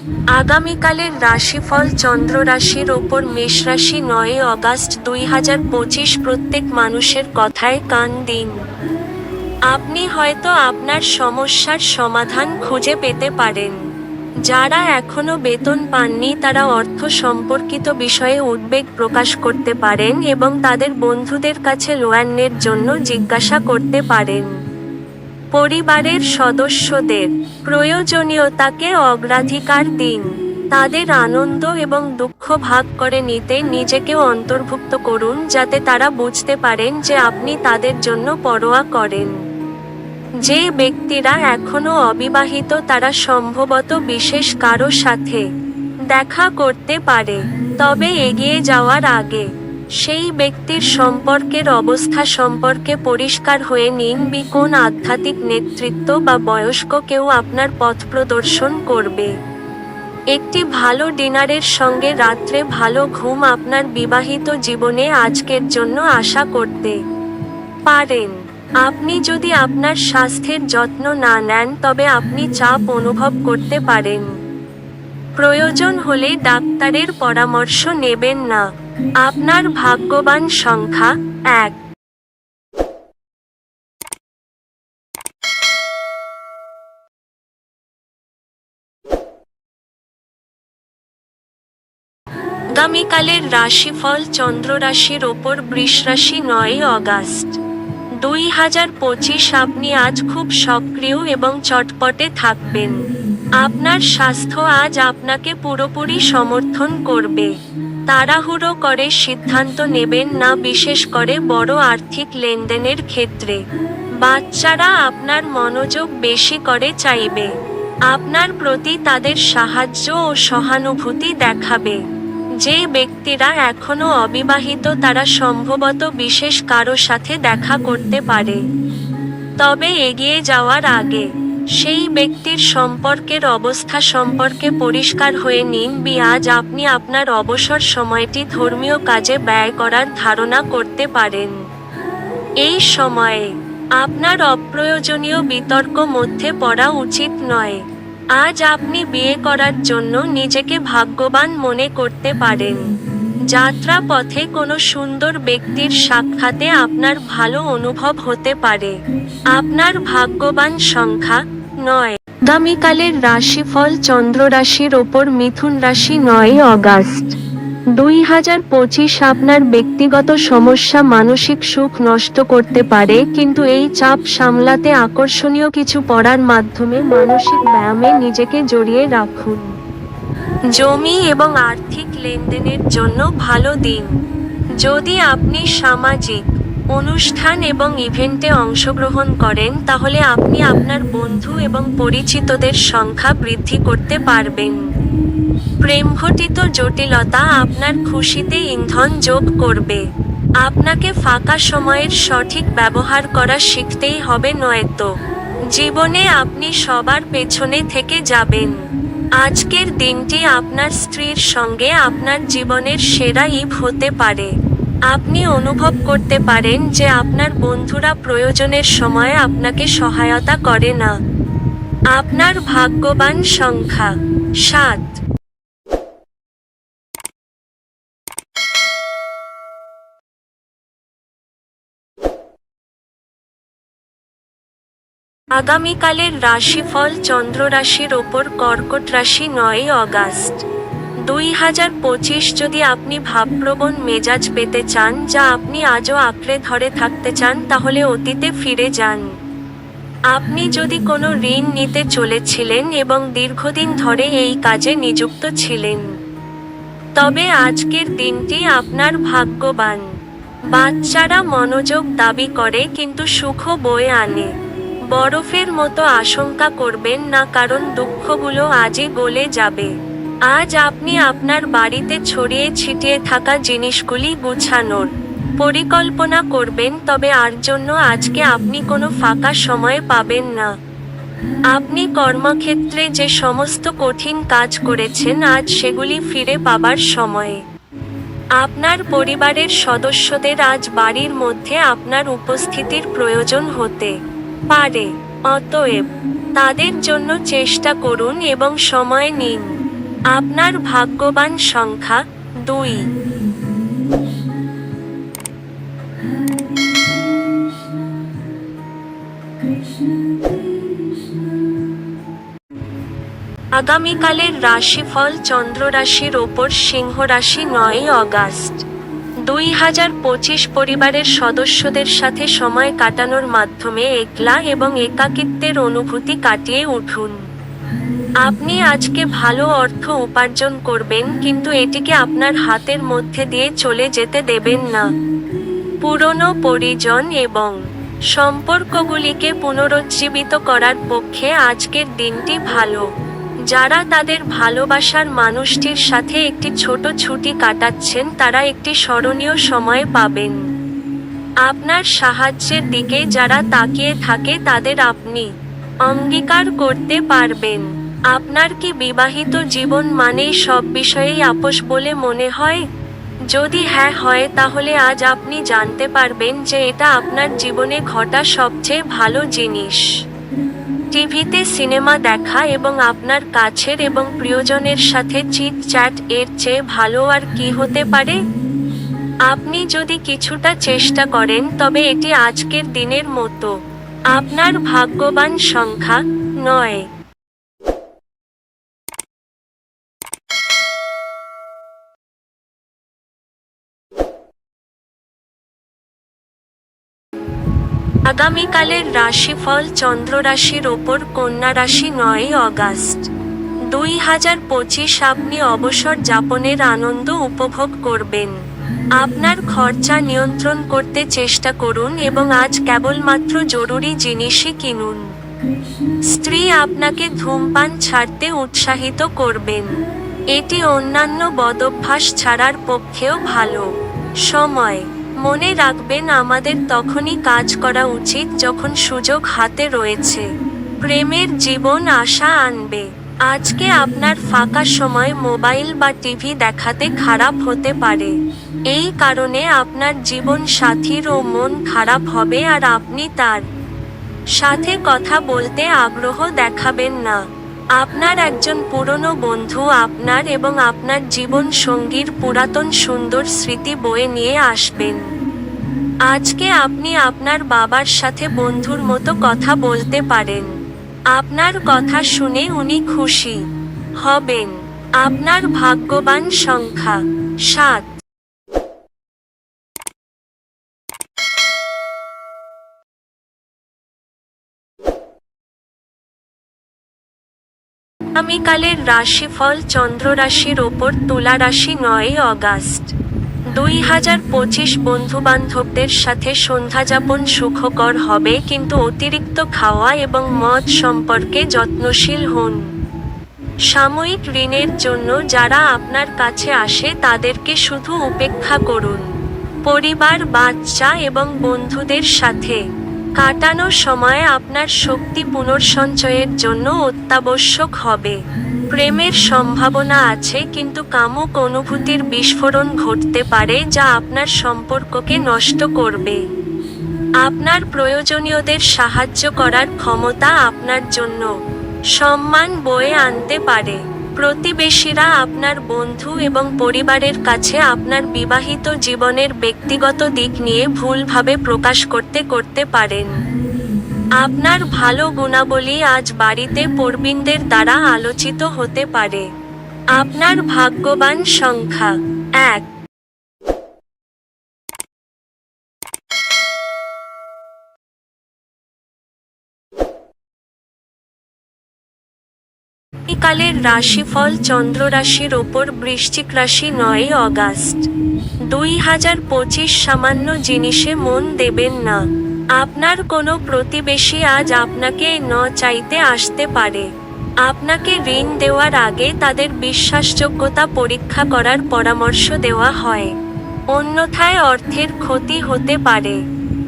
আগামীকালের রাশিফল চন্দ্র রাশির ওপর মেষ রাশি ৯ অগাস্ট ২০২৫। প্রত্যেক মানুষের কথায় কান দিন। আপনি হয়তো আপনার সমস্যার সমাধান খুঁজে পেতে পারেন। যারা এখনো বেতন পাননি তারা অর্থ সম্পর্কিত বিষয়ে উদ্বেগ প্রকাশ করতে পারেন এবং তাদের বন্ধুদের কাছে লোনের জন্য জিজ্ঞাসা করতে পারেন। পরিবারের সদস্যদের প্রয়োজনীয়তাকে অগ্রাধিকার দিন। তাদের আনন্দ এবং দুঃখ ভাগ করে নিতে নিজেকেও অন্তর্ভুক্ত করুন যাতে তারা বুঝতে পারেন যে আপনি তাদের জন্য পরোয়া করেন। যে ব্যক্তিরা এখনো অবিবাহিত তারা সম্ভবত বিশেষ কারো সাথে দেখা করতে পারে, তবে এগিয়ে যাওয়ার আগে সেই ব্যক্তির সম্পর্কের অবস্থা সম্পর্কে পরিষ্কার হয়ে নিন। কোন আধ্যাত্মিক নেতৃত্ব বা বয়স্ক কেউ আপনার পথ প্রদর্শন করবে। একটি ভালো ডিনারের সঙ্গে রাত্রে ভালো ঘুম আপনার বিবাহিত জীবনে আজকের জন্য আশা করতে পারেন। আপনি যদি আপনার স্বাস্থ্যের যত্ন না নেন তবে আপনি চাপ অনুভব করতে পারেন। প্রয়োজন হলে ডাক্তারের পরামর্শ নেবেন না। আপনার ভাগ্যবান সংখ্যা ১। আগামীকালের রাশিফল চন্দ্র রাশির ওপর বৃষ রাশি ৯ অগাস্ট ২০২৫। আপনি আজ খুব সক্রিয় এবং চটপটে থাকবেন। আপনার স্বাস্থ্য আজ আপনাকে পুরোপুরি সমর্থন করবে। তাড়াহুড়ো করে সিদ্ধান্ত নেবেন না, বিশেষ করে বড় আর্থিক লেনদেনের ক্ষেত্রে। বাচ্চারা আপনার মনোযোগ বেশি করে চাইবে। আপনার প্রতি তাদের সাহায্য ও সহানুভূতি দেখাবে। যে ব্যক্তিরা এখনো অবিবাহিত তারা সম্ভবত বিশেষ কারো সাথে দেখা করতে পারে, তবে এগিয়ে যাওয়ার আগে সেই ব্যক্তির সম্পর্কের অবস্থা সম্পর্কে পরিষ্কার হয়ে নিন। আজ আপনি আপনার অবসর সময়টি ধর্মীয় কাজে ব্যয় করার ধারণা করতে পারেন। এই সময়ে আপনার অপ্রয়োজনীয় বিতর্ক মধ্যে পড়া উচিত নয়। আজ আপনি বিয়ে করার জন্য নিজেকে ভাগ্যবান মনে করতে পারেন। যাত্রা পথে কোনো সুন্দর ব্যক্তির সাক্ষাতে আপনার ভালো অনুভব হতে পারে। আপনার ভাগ্যবান সংখ্যা ৯। আগামীকালের রাশিফল চন্দ্র রাশির ওপর মিথুন রাশি ৯ অগাস্ট ২০২৫। আপনার ব্যক্তিগত সমস্যা মানসিক সুখ নষ্ট করতে পারে, কিন্তু এই চাপ সামলাতে আকর্ষণীয় কিছু পড়ার মাধ্যমে মানসিক ব্যায়ামে নিজেকে জড়িয়ে রাখুন। জমি এবং আর্থিক লেনদেনের জন্য ভালো দিন। যদি আপনি সামাজিক অনুষ্ঠান এবং ইভেন্টে অংশগ্রহণ করেন তাহলে আপনি আপনার বন্ধু এবং পরিচিতদের সংখ্যা বৃদ্ধি করতে পারবেন। প্রেমঘটিত জটিলতা আপনার খুশিতে ইন্ধন যোগ করবে। আপনাকে ফাঁকা সময়ের সঠিক ব্যবহার করা শিখতেই হবে, নয়তো জীবনে আপনি সবার পেছনে থেকে যাবেন। আজকের দিনটি আপনার স্ত্রীর সঙ্গে আপনার জীবনের সেরা ঈদ হতে পারে। আপনি অনুভব করতে পারেন যে আপনার বন্ধুরা প্রয়োজনের সময় আপনাকে সহায়তা করে না। আপনার ভাগ্যবান সংখ্যা ৭। আগামীকালের রাশিফল চন্দ্র রাশির ওপর কর্কট রাশি ৯ অগাস্ট ২০২৫। যদি আপনি ভাবপ্রবণ মেজাজ পেতে চান যা আপনি আজও আঁকড়ে ধরে থাকতে চান তাহলে অতীতে ফিরে যান। আপনি যদি কোনো ঋণ নিতে চলেছিলেন এবং দীর্ঘদিন ধরে এই কাজে নিযুক্ত ছিলেন, তবে আজকের দিনটি আপনার ভাগ্যবান। বাচ্চারা মনোযোগ দাবি করে কিন্তু সুখ বয়ে আনে। বরফের মতো আশঙ্কা করবেন না, কারণ দুঃখগুলো আজই গলে যাবে। আজ আপনি আপনার বাড়িতে ছড়িয়ে ছিটিয়ে থাকা জিনিসগুলি গুছানোর পরিকল্পনা করবেন, তবে আর জন্য আজকে আপনি কোনো ফাঁকা সময় পাবেন না। আপনি কর্মক্ষেত্রে যে সমস্ত কঠিন কাজ করেছেন আজ সেগুলি ফিরে পাবার সময়। আপনার পরিবারের সদস্যদের আজ বাড়ির মধ্যে আপনার উপস্থিতির প্রয়োজন হতে পারে, অতএব তাদের জন্য চেষ্টা করুন এবং সময় নিন। আপনার ভাগ্যবান সংখ্যা 2। আগামীকালের রাশিফল চন্দ্র রাশির ওপর সিংহ রাশি 9ই অগাস্ট 2025। পরিবারের সদস্যদের সাথে সময় কাটানোর মাধ্যমে একলা এবং একাকিত্বের অনুভূতি কাটিয়ে উঠুন। আপনি আজকে ভালো অর্থ উপার্জন করবেন, কিন্তু এটিকে আপনার হাতের মধ্যে দিয়ে চলে যেতে দেবেন না। পুরনো পরিজন এবং সম্পর্কগুলিকে পুনরুজ্জীবিত করার পক্ষে আজকের দিনটি ভালো। যারা তাদের ভালোবাসার মানুষটির সাথে একটি ছোট ছুটি কাটাচ্ছেন তারা একটি স্মরণীয় সময় পাবেন। আপনার সাহায্যের দিকে যারা তাকিয়ে থাকে তাদের আপনি অঙ্গীকার করতে পারবেন। আপনার কি বিবাহিত জীবন মানেই সব বিষয়েই আপোষ বলে মনে হয়? যদি হ্যাঁ হয়, তাহলে আজ আপনি জানতে পারবেন যে এটা আপনার জীবনে ঘটা সবচেয়ে ভালো জিনিস। টিভিতে সিনেমা দেখা এবং আপনার কাছের এবং প্রিয়জনের সাথে চিট চ্যাট এর চেয়ে ভালো আর কি হতে পারে? আপনি যদি কিছুটা চেষ্টা করেন তবে এটি আজকের দিনের মতো। আপনার ভাগ্যবান সংখ্যা 9। আগামীকালের রাশিফল চন্দ্র রাশির ওপর কন্যা রাশি 9ই অগাস্ট 2025। আপনি অবসর যাপনের আনন্দ উপভোগ করবেন। আপনার খরচা নিয়ন্ত্রণ করতে চেষ্টা করুন এবং আজ কেবলমাত্র জরুরি জিনিসই কিনুন। স্ত্রী আপনাকে ধূমপান ছাড়তে উৎসাহিত করবেন। এটি অন্যান্য বদভ্যাস ছাড়ার পক্ষেও ভালো সময়। মনে রাখবেন, আমাদের তখনই কাজ করা উচিত যখন সুযোগ হাতে রয়েছে। প্রেমের জীবন আশা আনবে। আজকে আপনার ফাঁকা সময় মোবাইল বা টিভি দেখাতে খারাপ হতে পারে। এই কারণে আপনার জীবন সাথীরও মন খারাপ হবে আর আপনি তার সাথে কথা বলতে আগ্রহ দেখাবেন না। আপনার একজন পুরনো বন্ধু আপনার এবং আপনার জীবন সঙ্গীর পুরাতন সুন্দর স্মৃতি বয়ে নিয়ে আসবেন। আজকে আপনি আপনার বাবার সাথে বন্ধুর মতো কথা বলতে পারেন। আপনার কথা শুনে উনি খুশি হবেন। আপনার ভাগ্যবান সংখ্যা 7। আগামীকালের রাশিফল চন্দ্র রাশির ওপর তুলা রাশি 9ই অগাস্ট 2025। বন্ধুবান্ধবদের সাথে সন্ধ্যাযাপন সুখকর হবে, কিন্তু অতিরিক্ত খাওয়া এবং মদ সম্পর্কে যত্নশীল হন। সাময়িক ঋণের জন্য যারা আপনার কাছে আসে তাদেরকে শুধু উপেক্ষা করুন। পরিবার, বাচ্চা এবং বন্ধুদের সাথে কাটানো সময় আপনার শক্তি পুনর্সঞ্চয়ের জন্য অত্যাবশ্যক হবে। প্রেমের সম্ভাবনা আছে, কিন্তু কামুক অনুভূতির বিস্ফোরণ ঘটতে পারে যা আপনার সম্পর্ককে নষ্ট করবে। আপনার প্রয়োজনীয়দের সাহায্য করার ক্ষমতা আপনার জন্য সম্মান বয়ে আনতে পারে। প্রতিবেশীরা আপনার বন্ধু এবং পরিবারের কাছে আপনার বিবাহিত জীবনের ব্যক্তিগত দিক নিয়ে ভুলভাবে প্রকাশ করতে পারেন। আপনার ভালো গুণাবলী আজ বাড়িতে প্রবীণদের দ্বারা আলোচিত হতে পারে। আপনার ভাগ্যবান সংখ্যা 1। আগামীকালের রাশিফল চন্দ্র রাশির ওপর বৃশ্চিক রাশি 9ই অগাস্ট 2025। সামান্য জিনিসে মন দেবেন না। আপনার কোনো প্রতিবেশী আজ আপনাকে চাইতে আসতে পারে। আপনাকে ঋণ দেওয়ার আগে তাদের বিশ্বাসযোগ্যতা পরীক্ষা করার পরামর্শ দেওয়া হয়, অন্যথায় অর্থের ক্ষতি হতে পারে।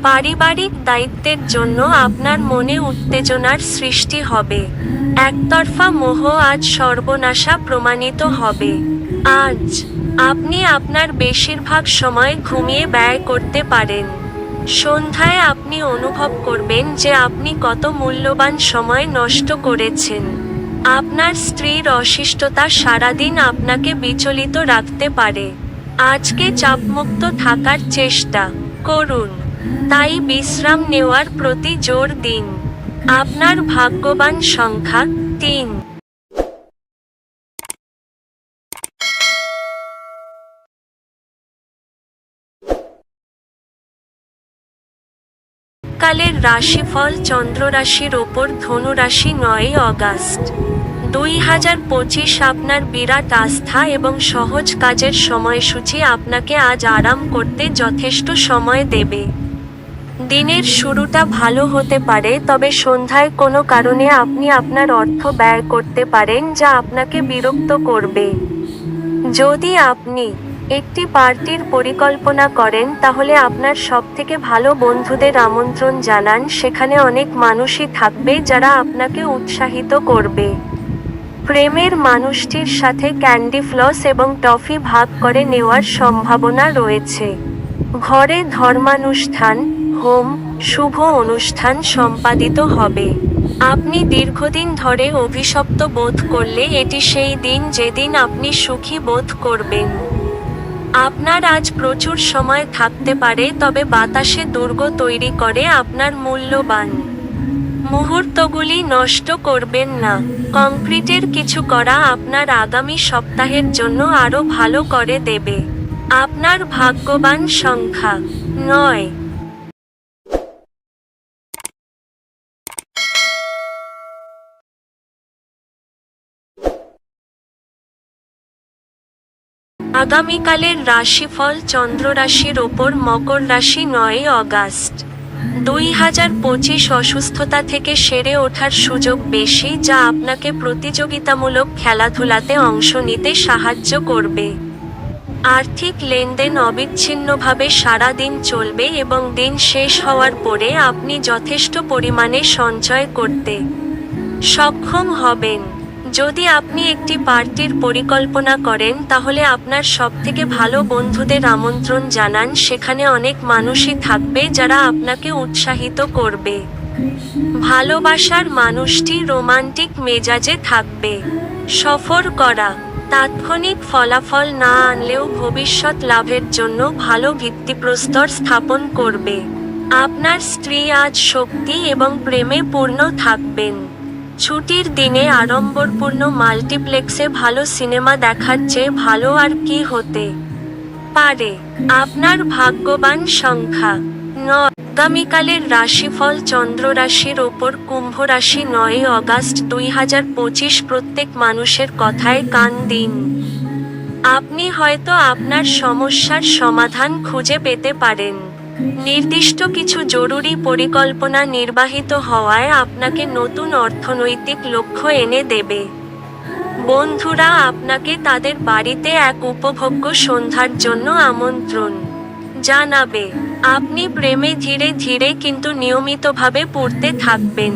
পারিবারিক দায়িত্বের জন্য আপনার মনে উত্তেজনার সৃষ্টি হবে। একতরফা মোহ আজ সর্বনাশা প্রমাণিত হবে। আজ আপনি আপনার বেশিরভাগ সময় ঘুমিয়ে ব্যয় করতে পারেন। সন্ধ্যায় আপনি অনুভব করবেন যে আপনি কত মূল্যবান সময় নষ্ট করেছেন। আপনার স্ত্রীর অসুস্থতা সারাদিন আপনাকে বিচলিত রাখতে পারে। আজকে চাপমুক্ত থাকার চেষ্টা করুন, তাই বিশ্রাম নেওয়ার প্রতি জোর দিন। আপনার ভাগ্যবান সংখ্যা 3। কালের রাশিফল চন্দ্র রাশির ওপর ধনু রাশি 9 আগস্ট 2025। আপনার বিরাট আস্থা এবং সহজ কাজের সময়সূচি আপনাকে আজ আরাম করতে যথেষ্ট সময় দেবে। দিনের শুরুটা ভালো হতে পারে, তবে সন্ধ্যায় কোনো কারণে আপনি আপনার অর্থ ব্যয় করতে পারেন যা আপনাকে বিরক্ত করবে। যদি আপনি একটি পার্টির পরিকল্পনা করেন তাহলে আপনার সবথেকে ভালো বন্ধুদের আমন্ত্রণ জানান, সেখানে অনেক মানুষই থাকবে যারা আপনাকে উৎসাহিত করবে। প্রেমের মানুষটির সাথে ক্যান্ডি ফ্লস এবং টফি ভাগ করে নেওয়ার সম্ভাবনা রয়েছে। ঘরে ধর্মানুষ্ঠান, হোম, শুভ অনুষ্ঠান সম্পাদিত হবে। আপনি দীর্ঘদিন ধরে অভিশপ্ত বোধ করলে এটি সেই দিন যেদিন আপনি সুখী বোধ করবেন। আপনার আজ প্রচুর সময় থাকতে পারে, তবে বাতাসে দুর্গ তৈরি করে আপনার মূল্যবান মুহূর্তগুলি নষ্ট করবেন না। কংক্রিটের কিছু করা আপনার আগামী সপ্তাহের জন্য আরও ভালো করে দেবে। আপনার ভাগ্যবান সংখ্যা 9। আগামীকালের রাশিফল চন্দ্র রাশির ওপর মকর রাশি 9 আগস্ট 2025। অসুস্থতা থেকে সেরে ওঠার সুযোগ বেশি, যা আপনাকে প্রতিযোগিতামূলক খেলাধুলাতে অংশ নিতে সাহায্য করবে। আর্থিক লেনদেন অবিচ্ছিন্নভাবে সারা দিন চলবে এবং দিন শেষ হওয়ার পরে আপনি যথেষ্ট পরিমাণে সঞ্চয় করতে সক্ষম হবেন। যদি আপনি একটি পার্টির পরিকল্পনা করেন তাহলে আপনার সবথেকে ভালো বন্ধুদের আমন্ত্রণ জানান, সেখানে অনেক মানুষই থাকবে যারা আপনাকে উৎসাহিত করবে। ভালোবাসার মানুষটি রোমান্টিক মেজাজে থাকবে। সফর করা তাৎক্ষণিক ফলাফল না আনলেও ভবিষ্যৎ লাভের জন্য ভালো ভিত্তিপ্রস্তর স্থাপন করবে। আপনার স্ত্রী আজ শক্তি এবং প্রেমে পূর্ণ থাকবেন। ছুটির দিনে আড়ম্বরপূর্ণ মাল্টিপ্লেক্সে ভালো সিনেমা দেখার চেয়ে ভালো আর কি হতে পারে। আপনার ভাগ্যবান সংখ্যা 9। আগামীকালের রাশিফল চন্দ্র রাশির ওপর কুম্ভ রাশি 9 আগস্ট 2025। প্রত্যেক মানুষের কথায় কান দিন। আপনি হয়তো আপনার সমস্যার সমাধান খুঁজে পেতে পারেন। নির্দিষ্ট কিছু জরুরি পরিকল্পনা নির্বাহিত হওয়ায় আপনাকে নতুন অর্থনৈতিক লক্ষ্য এনে দেবে। বন্ধুরা আপনাকে তাদের বাড়িতে এক উপভোগ্য সন্ধ্যার জন্য আমন্ত্রণ জানাবে। আপনি প্রেমে ধীরে ধীরে কিন্তু নিয়মিতভাবে পড়তে থাকবেন।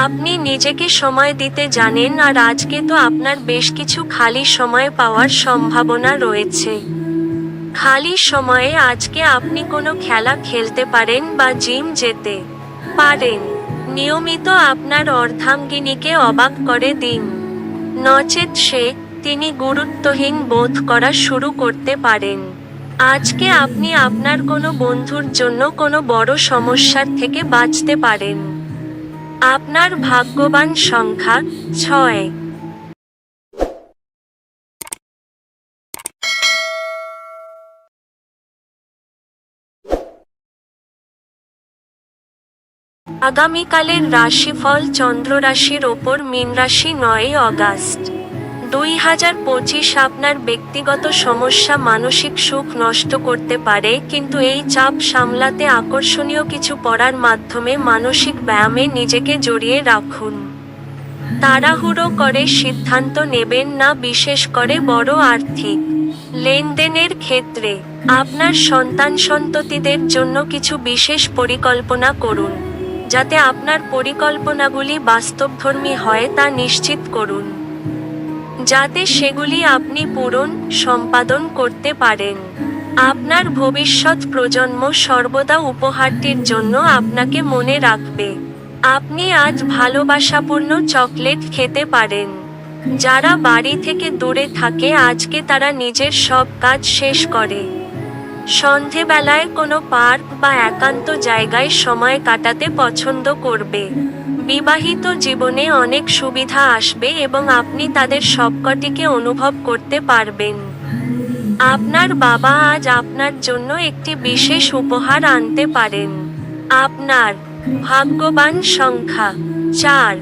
আপনি নিজেকে সময় দিতে জানেন, আর আজকে তো আপনার বেশ কিছু খালি সময় পাওয়ার সম্ভাবনা রয়েছে। খালি সময়ে আজকে আপনি কোনো খেলা খেলতে পারেন বা জিম যেতে পারেন। নিয়মিত আপনার অর্ধাঙ্গিনীকে অবাক করে দিন, নচেৎ তিনি গুরুত্বহীন বোধ করা শুরু করতে পারেন। আজকে আপনি আপনার কোনো বন্ধুর জন্য কোনো বড় সমস্যার থেকে বাঁচতে পারেন। আপনার ভাগ্যবান সংখ্যা 6। আগামীকালের রাশিফল চন্দ্র রাশির ওপর মীন রাশি 9 আগস্ট 2025। আপনার ব্যক্তিগত সমস্যা মানসিক সুখ নষ্ট করতে পারে, কিন্তু এই চাপ সামলাতে আকর্ষণীয় কিছু পড়ার মাধ্যমে মানসিক ব্যায়ামে নিজেকে জড়িয়ে রাখুন। তাড়াহুড়ো করে সিদ্ধান্ত নেবেন না, বিশেষ করে বড় আর্থিক লেনদেনের ক্ষেত্রে। আপনার সন্তানসন্ততিদের জন্য কিছু বিশেষ পরিকল্পনা করুন। যাতে আপনার পরিকল্পনাগুলি বাস্তবধর্মী হয় তা নিশ্চিত করুন, যাতে সেগুলি আপনি সম্পাদন করতে পারেন। আপনার ভবিষ্যৎ প্রজন্ম সর্বদা উপহারটির জন্য আপনাকে মনে রাখবে। আপনি আজ ভালোবাসাপূর্ণ চকলেট খেতে পারেন। যারা বাড়ি থেকে দূরে থাকে আজকে তারা নিজের সব কাজ শেষ করে সন্ধেবেলায় কোনো পার্ক বা একান্ত জায়গায় সময় কাটাতে পছন্দ করবে। বিবাহিত জীবনে অনেক সুবিধা আসবে এবং আপনি তাদের সবকটিকে অনুভব করতে পারবেন। আপনার বাবা আজ আপনার জন্য একটি বিশেষ উপহার আনতে পারেন। আপনার ভাগ্যবান সংখ্যা 4।